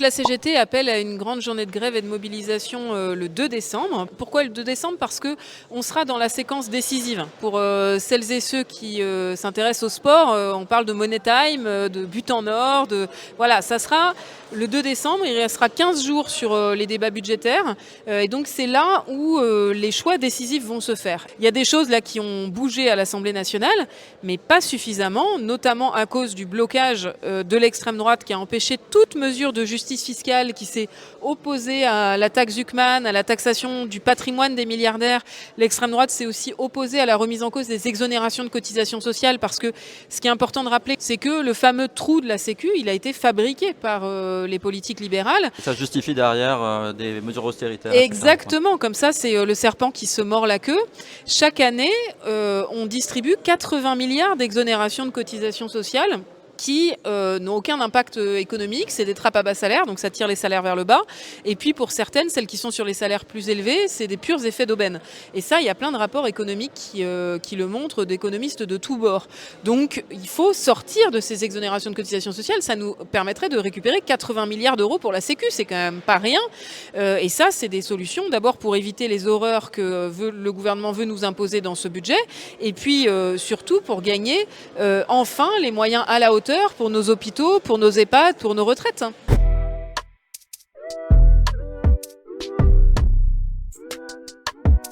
La CGT appelle à une grande journée de grève et de mobilisation le 2 décembre. Pourquoi le 2 décembre? Parce qu'on sera dans la séquence décisive. Pour celles et ceux qui s'intéressent au sport, on parle de Money Time, de but en or. Voilà, ça sera le 2 décembre. Il restera 15 jours sur les débats budgétaires. Et donc c'est là où les choix décisifs vont se faire. Il y a des choses là qui ont bougé à l'Assemblée nationale, mais pas suffisamment, notamment à cause du blocage de l'extrême droite qui a empêché toute mesure de justice fiscale, qui s'est opposée à la taxe Zuckman, à la taxation du patrimoine des milliardaires. L'extrême droite s'est aussi opposée à la remise en cause des exonérations de cotisations sociales, parce que ce qui est important de rappeler, c'est que le fameux trou de la Sécu, il a été fabriqué par les politiques libérales. Ça justifie derrière des mesures austéritaires. Exactement, comme ça c'est le serpent qui se mord la queue. Chaque année, on distribue 80 milliards d'exonérations de cotisations sociales qui n'ont aucun impact économique. C'est des trappes à bas salaire, donc ça tire les salaires vers le bas. Et puis pour certaines, celles qui sont sur les salaires plus élevés, c'est des purs effets d'aubaine. Et ça, il y a plein de rapports économiques qui le montrent, d'économistes de tous bords. Donc il faut sortir de ces exonérations de cotisations sociales. Ça nous permettrait de récupérer 80 milliards d'euros pour la Sécu, c'est quand même pas rien. Et ça, c'est des solutions, d'abord pour éviter les horreurs que le gouvernement veut nous imposer dans ce budget, et puis surtout pour gagner enfin les moyens à la hauteur pour nos hôpitaux, pour nos EHPAD, pour nos retraites.